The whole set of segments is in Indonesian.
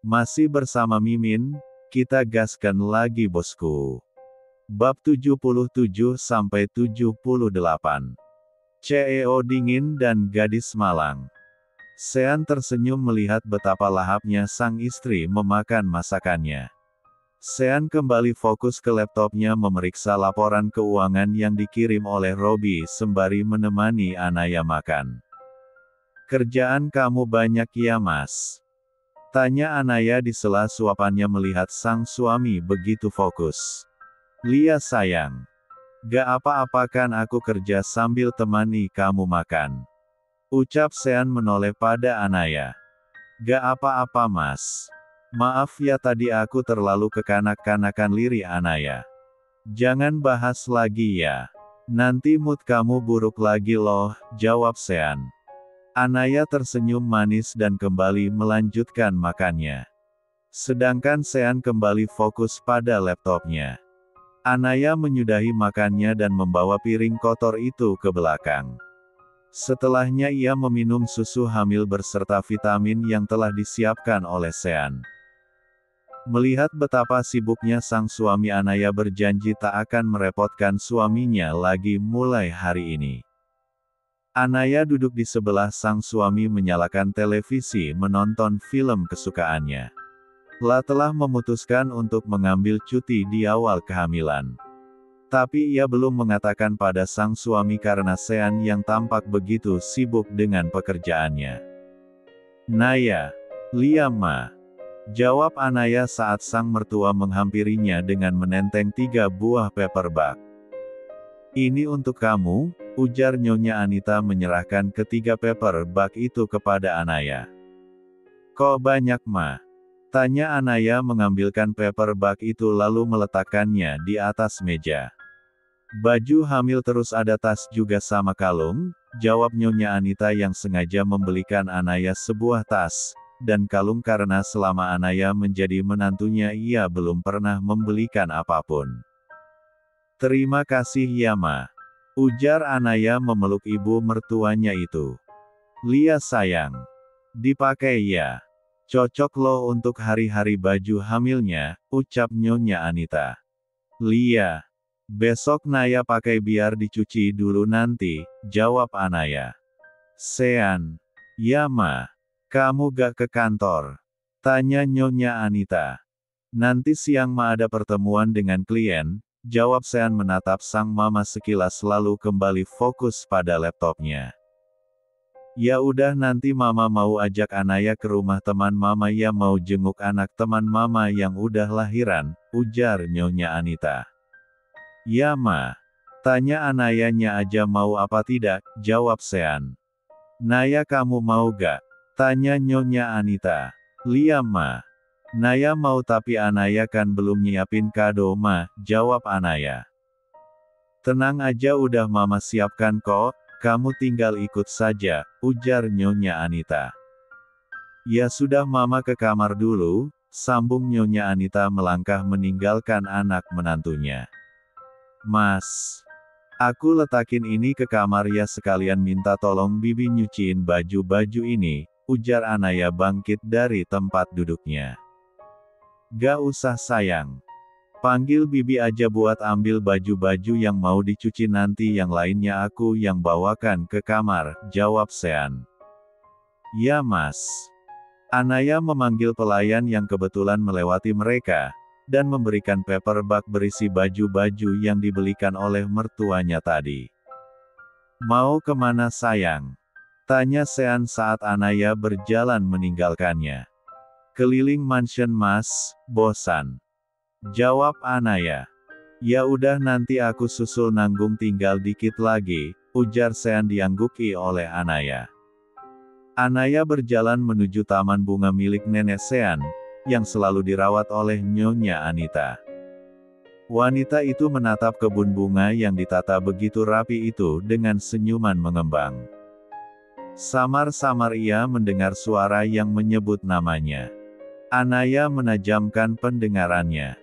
Masih bersama Mimin, kita gaskan lagi bosku. Bab 77-78. CEO dingin dan gadis malang. Sean tersenyum melihat betapa lahapnya sang istri memakan masakannya. Sean kembali fokus ke laptopnya memeriksa laporan keuangan yang dikirim oleh Robbie sembari menemani Anaya makan. "Kerjaan kamu banyak ya mas?" tanya Anaya di sela suapannya melihat sang suami begitu fokus. "Lia sayang. Gak apa-apa kan aku kerja sambil temani kamu makan," ucap Sean menoleh pada Anaya. "Gak apa-apa mas. Maaf ya tadi aku terlalu kekanak-kanakan," lirih Anaya. "Jangan bahas lagi ya. Nanti mood kamu buruk lagi loh," jawab Sean. Anaya tersenyum manis dan kembali melanjutkan makannya. Sedangkan Sean kembali fokus pada laptopnya. Anaya menyudahi makannya dan membawa piring kotor itu ke belakang. Setelahnya ia meminum susu hamil berserta vitamin yang telah disiapkan oleh Sean. Melihat betapa sibuknya sang suami, Anaya berjanji tak akan merepotkan suaminya lagi mulai hari ini. Anaya duduk di sebelah sang suami menyalakan televisi menonton film kesukaannya. Telah memutuskan untuk mengambil cuti di awal kehamilan. Tapi ia belum mengatakan pada sang suami karena Sean yang tampak begitu sibuk dengan pekerjaannya. "Naya, Lia ma," jawab Anaya saat sang mertua menghampirinya dengan menenteng 3 buah paperback. "Ini untuk kamu," ujar Nyonya Anita menyerahkan ketiga paperback itu kepada Anaya. "Kok banyak ma?" tanya Anaya mengambilkan paperback itu lalu meletakkannya di atas meja. "Baju hamil terus ada tas juga sama kalung," jawab Nyonya Anita yang sengaja membelikan Anaya sebuah tas dan kalung karena selama Anaya menjadi menantunya ia belum pernah membelikan apapun. "Terima kasih ya ma," ujar Anaya memeluk ibu mertuanya itu. "Lia sayang. Dipakai ya. Cocok loh untuk hari-hari baju hamilnya," ucap Nyonya Anita. "Lia, besok Naya pakai biar dicuci dulu nanti," jawab Anaya. "Sean, ya ma. Kamu gak ke kantor?" tanya Nyonya Anita. "Nanti siang ma ada pertemuan dengan klien," jawab Sean menatap sang mama sekilas lalu kembali fokus pada laptopnya. "Ya udah nanti mama mau ajak Anaya ke rumah teman mama ya, mau jenguk anak teman mama yang udah lahiran," ujar Nyonya Anita. "Ya ma. Tanya Anayanya aja mau apa tidak," jawab Sean. "Naya kamu mau gak?" tanya Nyonya Anita. "Lia ma. Naya mau tapi Anaya kan belum nyiapin kado ma," jawab Anaya. "Tenang aja udah mama siapkan kok, kamu tinggal ikut saja," ujar Nyonya Anita. "Ya sudah mama ke kamar dulu," sambung Nyonya Anita melangkah meninggalkan anak menantunya. "Mas, aku letakin ini ke kamar ya, sekalian minta tolong bibi nyuciin baju-baju ini," ujar Anaya bangkit dari tempat duduknya. "Gak usah sayang. Panggil bibi aja buat ambil baju-baju yang mau dicuci, nanti yang lainnya aku yang bawakan ke kamar," jawab Sean. "Ya mas." Anaya memanggil pelayan yang kebetulan melewati mereka, dan memberikan paperback berisi baju-baju yang dibelikan oleh mertuanya tadi. "Mau kemana sayang?" tanya Sean saat Anaya berjalan meninggalkannya. "Keliling mansion mas, bosan," jawab Anaya. "Ya udah nanti aku susul, nanggung tinggal dikit lagi," ujar Sean diangguki oleh Anaya. Anaya berjalan menuju taman bunga milik nenek Sean, yang selalu dirawat oleh Nyonya Anita. Wanita itu menatap kebun bunga yang ditata begitu rapi itu dengan senyuman mengembang. Samar-samar ia mendengar suara yang menyebut namanya. Anaya menajamkan pendengarannya.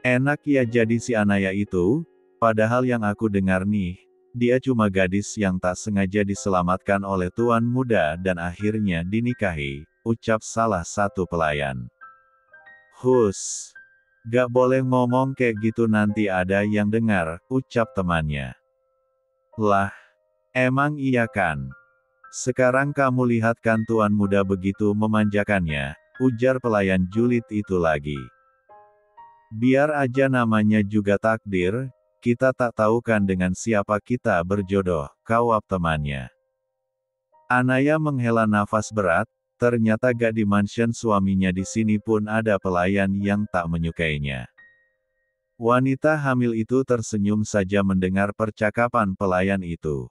"Enak ya jadi si Anaya itu, padahal yang aku dengar nih, dia cuma gadis yang tak sengaja diselamatkan oleh tuan muda dan akhirnya dinikahi," ucap salah satu pelayan. Hus. Gak boleh ngomong kayak gitu nanti ada yang dengar, ucap temannya. Lah, emang iya kan? Sekarang kamu lihat kan tuan muda begitu memanjakannya, ujar pelayan julid itu lagi. Biar aja namanya juga takdir, kita tak tahu kan dengan siapa kita berjodoh, kawap temannya. Anaya menghela nafas berat, ternyata gak di-mention suaminya di sini pun ada pelayan yang tak menyukainya. Wanita hamil itu tersenyum saja mendengar percakapan pelayan itu.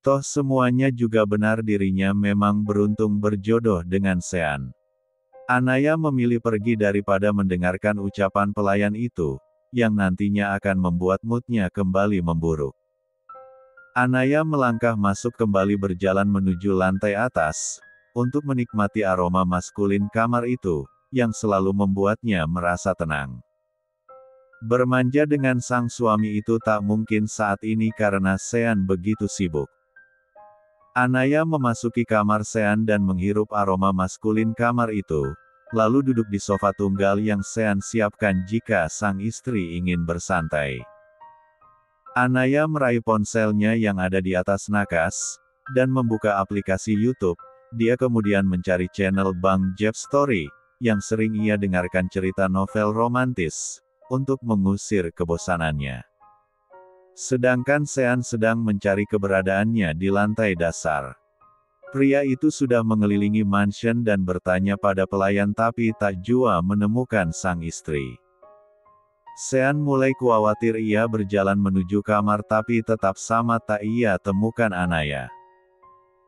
Toh semuanya juga benar dirinya memang beruntung berjodoh dengan Sean. Anaya memilih pergi daripada mendengarkan ucapan pelayan itu, yang nantinya akan membuat moodnya kembali memburuk. Anaya melangkah masuk kembali berjalan menuju lantai atas, untuk menikmati aroma maskulin kamar itu, yang selalu membuatnya merasa tenang. Bermanja dengan sang suami itu tak mungkin saat ini karena Sean begitu sibuk. Anaya memasuki kamar Sean dan menghirup aroma maskulin kamar itu, lalu duduk di sofa tunggal yang Sean siapkan jika sang istri ingin bersantai. Anaya meraih ponselnya yang ada di atas nakas, dan membuka aplikasi YouTube. Dia kemudian mencari channel Bang Jeff Story, yang sering ia dengarkan cerita novel romantis, untuk mengusir kebosanannya. Sedangkan Sean sedang mencari keberadaannya di lantai dasar. Pria itu sudah mengelilingi mansion dan bertanya pada pelayan tapi tak jua menemukan sang istri. Sean mulai khawatir. Ia berjalan menuju kamar tapi tetap sama tak ia temukan Anaya.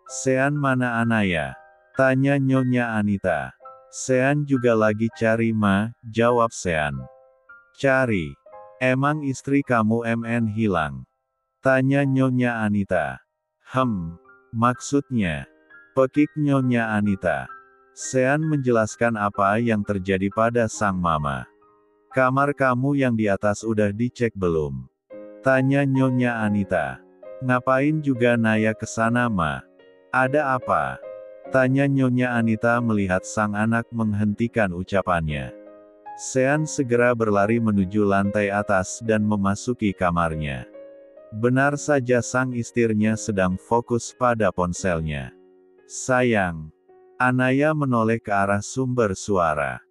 Sean, mana Anaya? Tanya Nyonya Anita. Sean juga lagi cari Ma, jawab Sean. Cari? Emang istri kamu MN hilang? Tanya Nyonya Anita. Maksudnya? Pekik Nyonya Anita. Sean menjelaskan apa yang terjadi pada sang mama. Kamar kamu yang di atas udah dicek belum? Tanya Nyonya Anita. Ngapain juga Naya kesana Ma? Ada apa? Tanya Nyonya Anita melihat sang anak menghentikan ucapannya. Sean segera berlari menuju lantai atas dan memasuki kamarnya. Benar saja sang istrinya sedang fokus pada ponselnya. Sayang. Anaya menoleh ke arah sumber suara.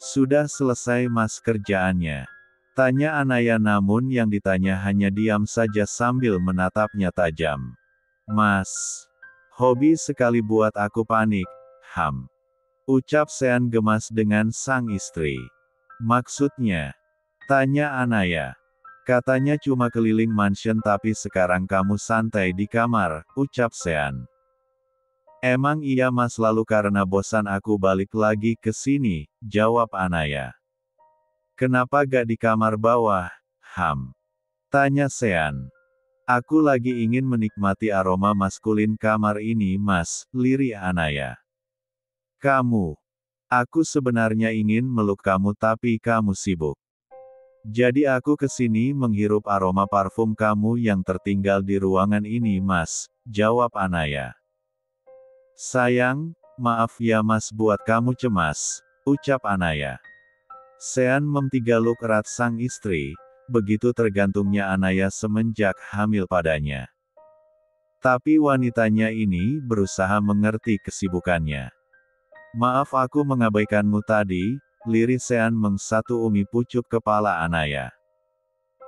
Sudah selesai Mas kerjaannya? Tanya Anaya namun yang ditanya hanya diam saja sambil menatapnya tajam. Mas. Hobi sekali buat aku panik, ucap Sean gemas dengan sang istri. Maksudnya? Tanya Anaya. Katanya cuma keliling mansion tapi sekarang kamu santai di kamar, ucap Sean. Emang iya Mas, lalu karena bosan aku balik lagi ke sini, jawab Anaya. Kenapa gak di kamar bawah, tanya Sean. Aku lagi ingin menikmati aroma maskulin kamar ini Mas, lirik Anaya. Kamu. Aku sebenarnya ingin meluk kamu tapi kamu sibuk. Jadi aku kesini menghirup aroma parfum kamu yang tertinggal di ruangan ini Mas, jawab Anaya. Sayang, maaf ya Mas buat kamu cemas, ucap Anaya. Sean mentigaluk erat sang istri. Begitu tergantungnya Anaya semenjak hamil padanya. Tapi wanitanya ini berusaha mengerti kesibukannya. Maaf aku mengabaikanmu tadi, lirik Sean mengsatu umi pucuk kepala Anaya.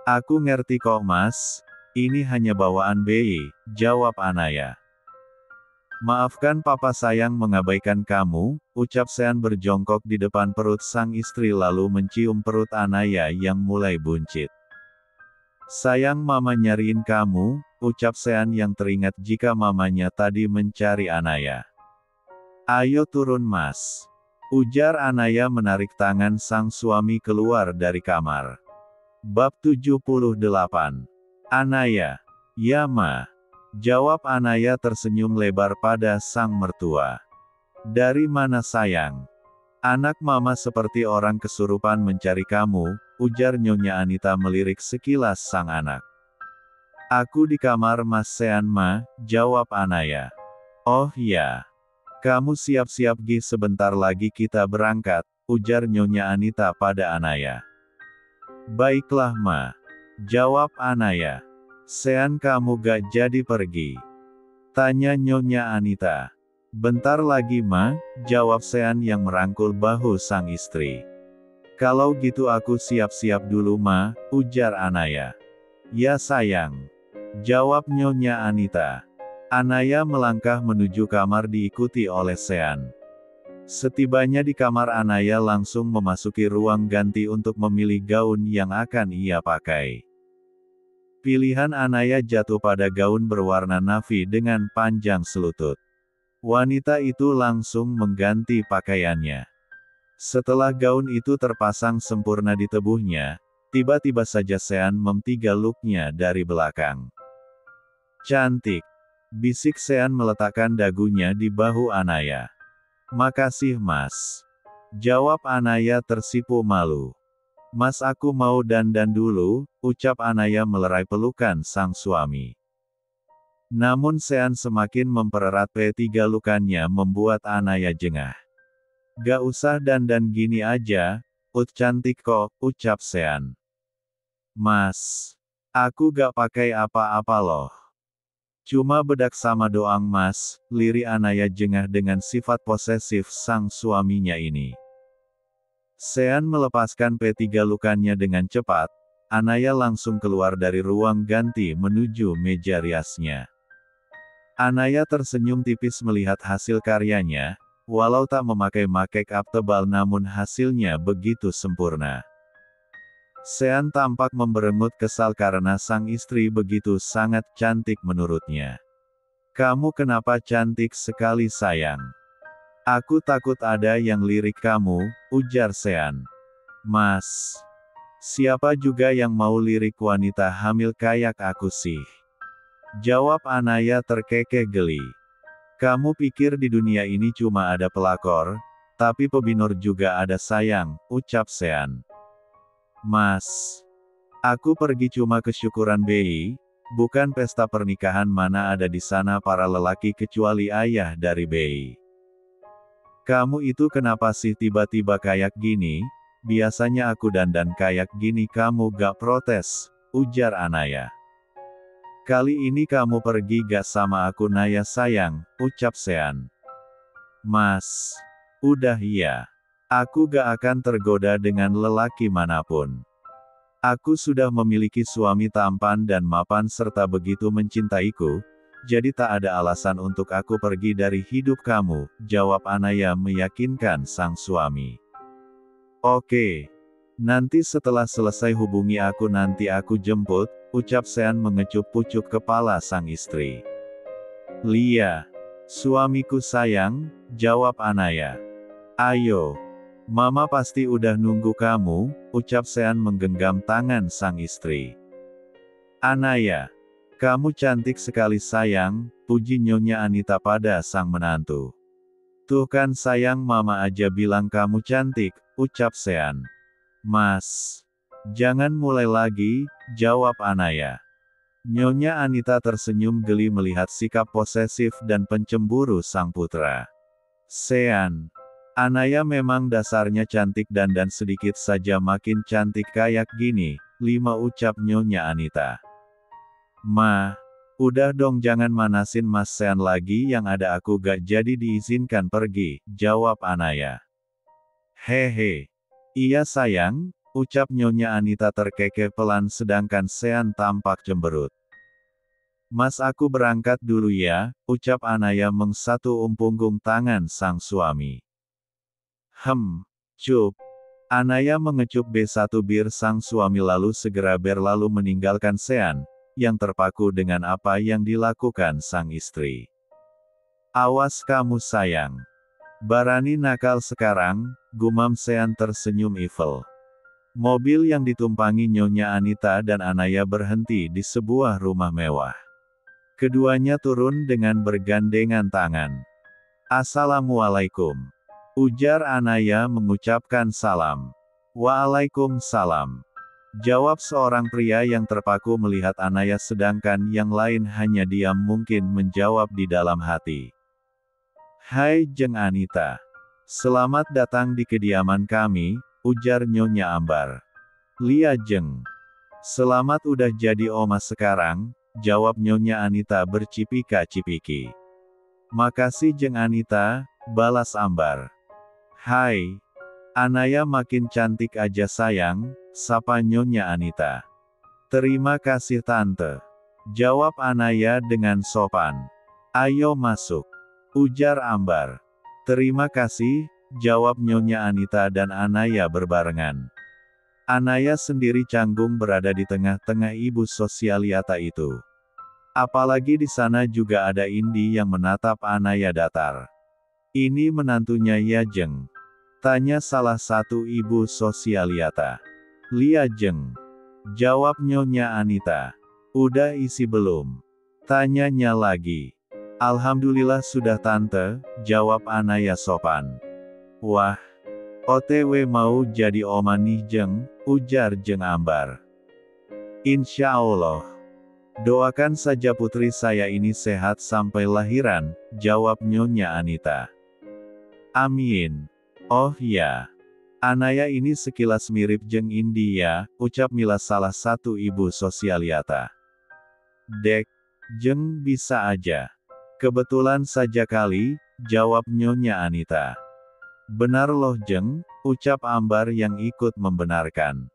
Aku ngerti kok Mas, ini hanya bawaan bayi, jawab Anaya. Maafkan papa sayang mengabaikan kamu, ucap Sean berjongkok di depan perut sang istri lalu mencium perut Anaya yang mulai buncit. Sayang mama nyariin kamu, ucap Sean yang teringat jika mamanya tadi mencari Anaya. Ayo turun Mas, ujar Anaya menarik tangan sang suami keluar dari kamar. Bab 78. Anaya. Ya Ma. Jawab Anaya tersenyum lebar pada sang mertua. Dari mana sayang? Anak mama seperti orang kesurupan mencari kamu, ujar Nyonya Anita melirik sekilas sang anak. Aku di kamar Mas Sean Ma, jawab Anaya. Oh ya. Kamu siap-siap Gi sebentar lagi kita berangkat, ujar Nyonya Anita pada Anaya. Baiklah Ma, jawab Anaya. Sean kamu gak jadi pergi? Tanya Nyonya Anita. Bentar lagi Ma, jawab Sean yang merangkul bahu sang istri. Kalau gitu aku siap-siap dulu Ma, ujar Anaya. Ya sayang, jawab Nyonya Anita. Anaya melangkah menuju kamar diikuti oleh Sean. Setibanya di kamar Anaya langsung memasuki ruang ganti untuk memilih gaun yang akan ia pakai. Pilihan Anaya jatuh pada gaun berwarna navy dengan panjang selutut. Wanita itu langsung mengganti pakaiannya. Setelah gaun itu terpasang sempurna di tubuhnya, tiba-tiba saja Sean memtiga looknya dari belakang. Cantik, bisik Sean meletakkan dagunya di bahu Anaya. Makasih Mas, jawab Anaya tersipu malu. Mas aku mau dandan dulu, ucap Anaya melerai pelukan sang suami. Namun Sean semakin mempererat P3 lukannya membuat Anaya jengah. Gak usah dandan gini aja, cantik kok, ucap Sean. Mas, aku gak pakai apa-apa loh. Cuma bedak sama doang Mas, lirik Anaya jengah dengan sifat posesif sang suaminya ini. Sean melepaskan P3 lukannya dengan cepat, Anaya langsung keluar dari ruang ganti menuju meja riasnya. Anaya tersenyum tipis melihat hasil karyanya, walau tak memakai make up tebal namun hasilnya begitu sempurna. Sean tampak memberengut kesal karena sang istri begitu sangat cantik menurutnya. Kamu kenapa cantik sekali sayang? Aku takut ada yang lirik kamu, ujar Sean. Mas, siapa juga yang mau lirik wanita hamil kayak aku sih? Jawab Anaya terkekeh geli. Kamu pikir di dunia ini cuma ada pelakor, tapi pebinor juga ada sayang, ucap Sean. Mas, aku pergi cuma ke syukuran BI, bukan pesta pernikahan mana ada di sana para lelaki kecuali ayah dari BI. Kamu itu kenapa sih tiba-tiba kayak gini? Biasanya aku dandan kayak gini kamu gak protes, ujar Anaya. Kali ini kamu pergi gak sama aku Naya sayang, ucap Sean. Mas, udah ya. Aku gak akan tergoda dengan lelaki manapun. Aku sudah memiliki suami tampan dan mapan serta begitu mencintaiku, jadi tak ada alasan untuk aku pergi dari hidup kamu, jawab Anaya meyakinkan sang suami. Oke. Nanti setelah selesai hubungi aku nanti aku jemput, ucap Sean mengecup pucuk kepala sang istri. Lia, suamiku sayang, jawab Anaya. Ayo. Mama pasti udah nunggu kamu, ucap Sean menggenggam tangan sang istri. Anaya, kamu cantik sekali sayang, puji Nyonya Anita pada sang menantu. Tuh kan sayang mama aja bilang kamu cantik, ucap Sean. Mas, jangan mulai lagi, jawab Anaya. Nyonya Anita tersenyum geli melihat sikap posesif dan pencemburu sang putra. Sean, Anaya memang dasarnya cantik dan sedikit saja makin cantik kayak gini, 5 ucap Nyonya Anita. Ma, udah dong jangan manasin Mas Sean lagi yang ada aku gak jadi diizinkan pergi, jawab Anaya. Hehe. Iya sayang, ucap Nyonya Anita terkekeh pelan sedangkan Sean tampak cemberut. Mas aku berangkat dulu ya, ucap Anaya mengsatu punggung tangan sang suami. Cup. Anaya mengecup B1 bir sang suami lalu segera berlalu meninggalkan Sean, yang terpaku dengan apa yang dilakukan sang istri. Awas kamu sayang. Barani nakal sekarang, gumam Sean tersenyum evil. Mobil yang ditumpangi Nyonya Anita dan Anaya berhenti di sebuah rumah mewah. Keduanya turun dengan bergandengan tangan. Assalamualaikum. Ujar Anaya mengucapkan salam. Waalaikumsalam. Jawab seorang pria yang terpaku melihat Anaya sedangkan yang lain hanya diam mungkin menjawab di dalam hati. Hai Jeng Anita. Selamat datang di kediaman kami, ujar Nyonya Ambar. Lia Jeng. Selamat udah jadi oma sekarang, jawab Nyonya Anita bercipika-cipiki. Makasih Jeng Anita, balas Ambar. Hai. Anaya makin cantik aja sayang, sapa Nyonya Anita. Terima kasih tante. Jawab Anaya dengan sopan. Ayo masuk. Ujar Ambar. Terima kasih, jawab Nyonya Anita dan Anaya berbarengan. Anaya sendiri canggung berada di tengah-tengah ibu sosialita itu. Apalagi di sana juga ada Indi yang menatap Anaya datar. Ini menantunya ya Jeng? Tanya salah satu ibu sosialita. Lia Jeng. Jawab Nyonya Anita. Udah isi belum? Tanyanya lagi. Alhamdulillah sudah tante, jawab Anaya sopan. Wah. OTW mau jadi oma nih Jeng, ujar Jeng Ambar. Insya Allah. Doakan saja putri saya ini sehat sampai lahiran, jawab Nyonya Anita. Amin. Oh ya. Anaya ini sekilas mirip Jeng Indi ya, ucap Mila salah satu ibu sosialita. Dek, Jeng bisa aja. Kebetulan saja kali, jawab Nyonya Anita. Benar loh Jeng, ucap Ambar yang ikut membenarkan.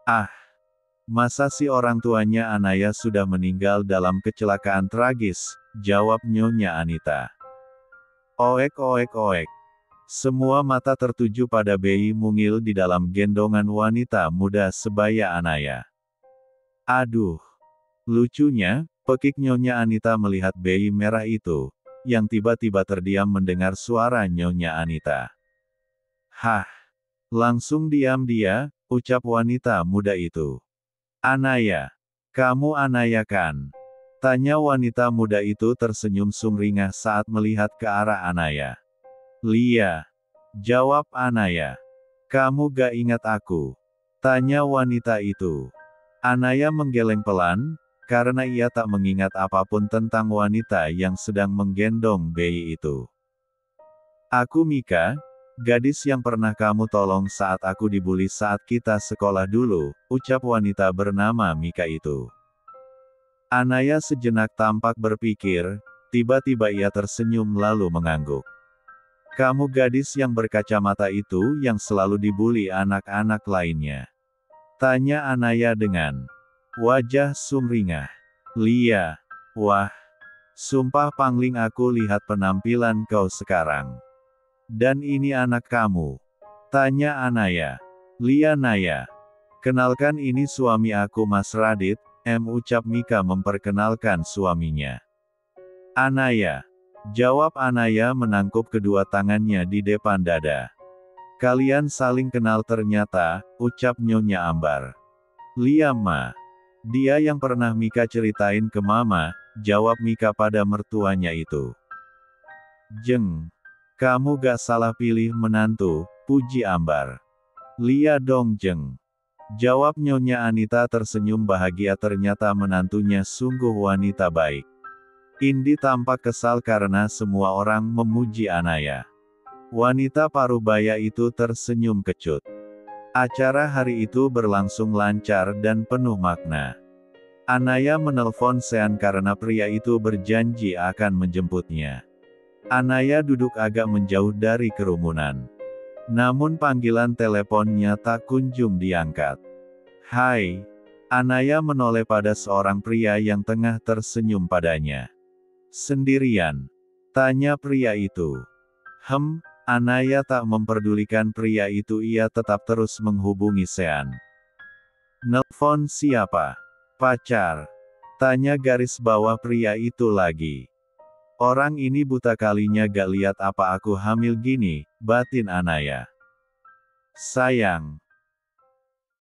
Ah, masa si orang tuanya Anaya sudah meninggal dalam kecelakaan tragis, jawab Nyonya Anita. Oek oek oek. Semua mata tertuju pada bayi mungil di dalam gendongan wanita muda sebaya Anaya. Aduh, lucunya, pekik Nyonya Anita melihat bayi merah itu, yang tiba-tiba terdiam mendengar suara Nyonya Anita. Hah! Langsung diam dia, ucap wanita muda itu. Anaya. Kamu Anaya kan? Tanya wanita muda itu tersenyum sumringah saat melihat ke arah Anaya. Lia. Jawab Anaya. Kamu gak ingat aku? Tanya wanita itu. Anaya menggeleng pelan, karena ia tak mengingat apapun tentang wanita yang sedang menggendong bayi itu. Aku Mika, gadis yang pernah kamu tolong saat aku dibully saat kita sekolah dulu, ucap wanita bernama Mika itu. Anaya sejenak tampak berpikir, tiba-tiba ia tersenyum lalu mengangguk. Kamu gadis yang berkacamata itu yang selalu dibully anak-anak lainnya? Tanya Anaya dengan wajah sumringah. Lia. Wah. Sumpah pangling aku lihat penampilan kau sekarang. Dan ini anak kamu? Tanya Anaya. Lia Naya. Kenalkan ini suami aku Mas Radit, ucap Mika memperkenalkan suaminya. Anaya. Jawab Anaya menangkup kedua tangannya di depan dada. Kalian saling kenal ternyata, ucap Nyonya Ambar. Lia Ma. Dia yang pernah Mika ceritain ke Mama, jawab Mika pada mertuanya itu. Jeng. Kamu gak salah pilih menantu, puji Ambar. Lia dong Jeng. Jawab Nyonya Anita tersenyum bahagia ternyata menantunya sungguh wanita baik. Indi tampak kesal karena semua orang memuji Anaya. Wanita parubaya itu tersenyum kecut. Acara hari itu berlangsung lancar dan penuh makna. Anaya menelpon Sean karena pria itu berjanji akan menjemputnya. Anaya duduk agak menjauh dari kerumunan. Namun panggilan teleponnya tak kunjung diangkat. Hai. Anaya menoleh pada seorang pria yang tengah tersenyum padanya. Sendirian? Tanya pria itu. Anaya tak memperdulikan pria itu, ia tetap terus menghubungi Sean. Nelpon siapa? Pacar? Tanya garis bawah pria itu lagi. Orang ini buta kalinya gak lihat apa aku hamil gini, batin Anaya. Sayang.